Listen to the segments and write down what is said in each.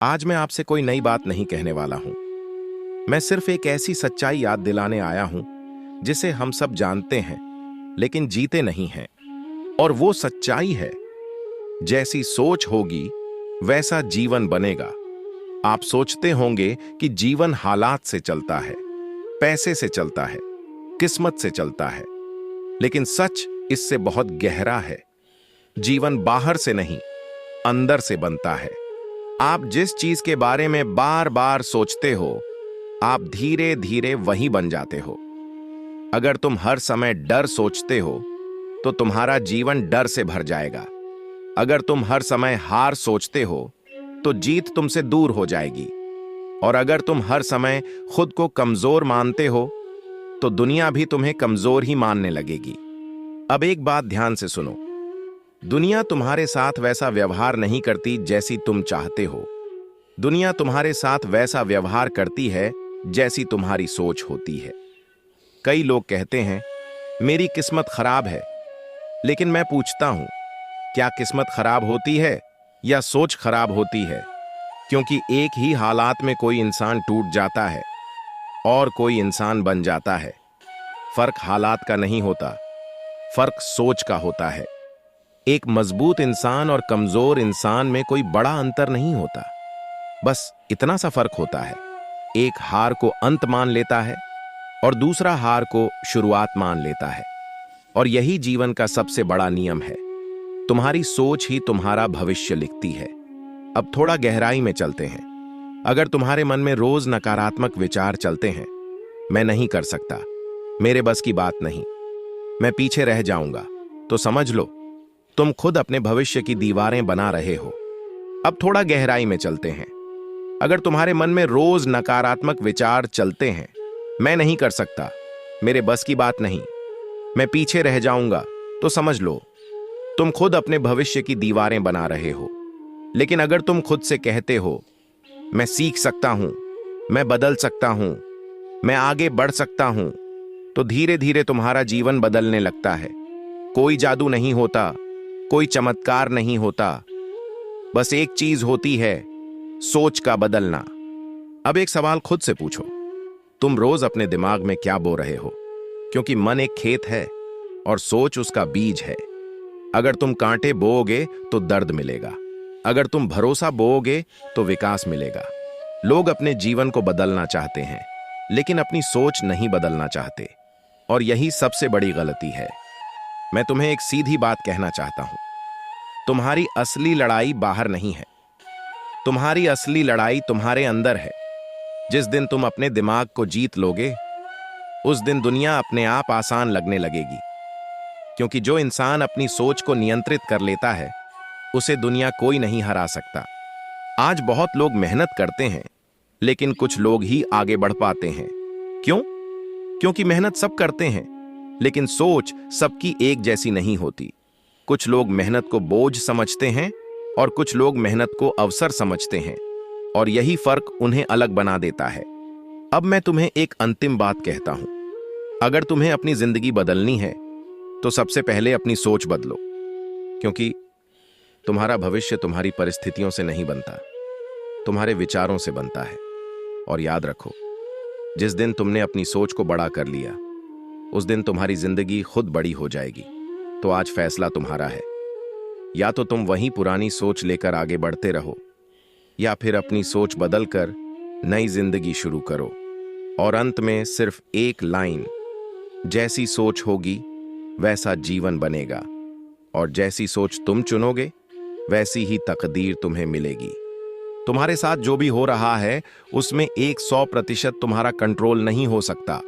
आज मैं आपसे कोई नई बात नहीं कहने वाला हूं। मैं सिर्फ एक ऐसी सच्चाई याद दिलाने आया हूं जिसे हम सब जानते हैं लेकिन जीते नहीं हैं। और वो सच्चाई है, जैसी सोच होगी वैसा जीवन बनेगा। आप सोचते होंगे कि जीवन हालात से चलता है, पैसे से चलता है, किस्मत से चलता है, लेकिन सच इससे बहुत गहरा है। जीवन बाहर से नहीं, अंदर से बनता है। आप जिस चीज के बारे में बार बार सोचते हो, आप धीरे धीरे वही बन जाते हो। अगर तुम हर समय डर सोचते हो तो तुम्हारा जीवन डर से भर जाएगा। अगर तुम हर समय हार सोचते हो तो जीत तुमसे दूर हो जाएगी। और अगर तुम हर समय खुद को कमजोर मानते हो तो दुनिया भी तुम्हें कमजोर ही मानने लगेगी। अब एक बात ध्यान से सुनो, दुनिया तुम्हारे साथ वैसा व्यवहार नहीं करती जैसी तुम चाहते हो। दुनिया तुम्हारे साथ वैसा व्यवहार करती है जैसी तुम्हारी सोच होती है। कई लोग कहते हैं मेरी किस्मत खराब है, लेकिन मैं पूछता हूं, क्या किस्मत खराब होती है या सोच खराब होती है? क्योंकि एक ही हालात में कोई इंसान टूट जाता है और कोई इंसान बन जाता है। फर्क हालात का नहीं होता, फर्क सोच का होता है। एक मजबूत इंसान और कमजोर इंसान में कोई बड़ा अंतर नहीं होता, बस इतना सा फर्क होता है, एक हार को अंत मान लेता है और दूसरा हार को शुरुआत मान लेता है। और यही जीवन का सबसे बड़ा नियम है। तुम्हारी सोच ही तुम्हारा भविष्य लिखती है। अब थोड़ा गहराई में चलते हैं। अगर तुम्हारे मन में रोज नकारात्मक विचार चलते हैं, मैं नहीं कर सकता, मेरे बस की बात नहीं, मैं पीछे रह जाऊंगा, तो समझ लो तुम खुद अपने भविष्य की दीवारें बना रहे हो। अब थोड़ा गहराई में चलते हैं। अगर तुम्हारे मन में रोज नकारात्मक विचार चलते हैं, मैं नहीं कर सकता, मेरे बस की बात नहीं, मैं पीछे रह जाऊंगा, तो समझ लो तुम खुद अपने भविष्य की दीवारें बना रहे हो। लेकिन अगर तुम खुद से कहते हो मैं सीख सकता हूं, मैं बदल सकता हूं, मैं आगे बढ़ सकता हूं, तो धीरे धीरे तुम्हारा जीवन बदलने लगता है। कोई जादू नहीं होता, कोई चमत्कार नहीं होता, बस एक चीज होती है, सोच का बदलना। अब एक सवाल खुद से पूछो, तुम रोज अपने दिमाग में क्या बो रहे हो? क्योंकि मन एक खेत है और सोच उसका बीज है। अगर तुम कांटे बोओगे तो दर्द मिलेगा, अगर तुम भरोसा बोओगे तो विकास मिलेगा। लोग अपने जीवन को बदलना चाहते हैं, लेकिन अपनी सोच नहीं बदलना चाहते, और यही सबसे बड़ी गलती है। मैं तुम्हें एक सीधी बात कहना चाहता हूं, तुम्हारी असली लड़ाई बाहर नहीं है, तुम्हारी असली लड़ाई तुम्हारे अंदर है। जिस दिन तुम अपने दिमाग को जीत लोगे, उस दिन दुनिया अपने आप आसान लगने लगेगी। क्योंकि जो इंसान अपनी सोच को नियंत्रित कर लेता है, उसे दुनिया कोई नहीं हरा सकता। आज बहुत लोग मेहनत करते हैं, लेकिन कुछ लोग ही आगे बढ़ पाते हैं। क्यों? क्योंकि मेहनत सब करते हैं, लेकिन सोच सबकी एक जैसी नहीं होती। कुछ लोग मेहनत को बोझ समझते हैं और कुछ लोग मेहनत को अवसर समझते हैं, और यही फर्क उन्हें अलग बना देता है। अब मैं तुम्हें एक अंतिम बात कहता हूं, अगर तुम्हें अपनी जिंदगी बदलनी है तो सबसे पहले अपनी सोच बदलो। क्योंकि तुम्हारा भविष्य तुम्हारी परिस्थितियों से नहीं बनता, तुम्हारे विचारों से बनता है। और याद रखो, जिस दिन तुमने अपनी सोच को बड़ा कर लिया, उस दिन तुम्हारी जिंदगी खुद बड़ी हो जाएगी। तो आज फैसला तुम्हारा है, या तो तुम वही पुरानी सोच लेकर आगे बढ़ते रहो, या फिर अपनी सोच बदलकर नई जिंदगी शुरू करो। और अंत में सिर्फ एक लाइन, जैसी सोच होगी वैसा जीवन बनेगा, और जैसी सोच तुम चुनोगे वैसी ही तकदीर तुम्हें मिलेगी। तुम्हारे साथ जो भी हो रहा है उसमें 100% तुम्हारा कंट्रोल नहीं हो सकता,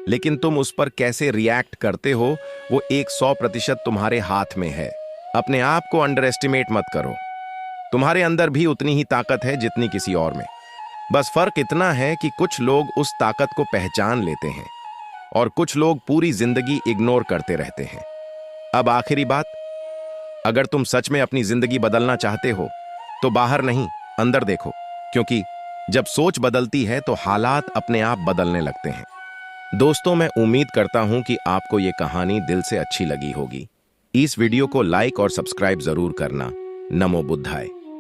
लेकिन तुम उस पर कैसे रिएक्ट करते हो वो 100% तुम्हारे हाथ में है। अपने आप को अंडर एस्टिमेट मत करो, तुम्हारे अंदर भी उतनी ही ताकत है जितनी किसी और में। बस फर्क इतना है कि कुछ लोग उस ताकत को पहचान लेते हैं और कुछ लोग पूरी जिंदगी इग्नोर करते रहते हैं। अब आखिरी बात, अगर तुम सच में अपनी जिंदगी बदलना चाहते हो तो बाहर नहीं, अंदर देखो। क्योंकि जब सोच बदलती है तो हालात अपने आप बदलने लगते हैं। दोस्तों, मैं उम्मीद करता हूं कि आपको ये कहानी दिल से अच्छी लगी होगी। इस वीडियो को लाइक और सब्सक्राइब जरूर करना। नमो बुद्धाय।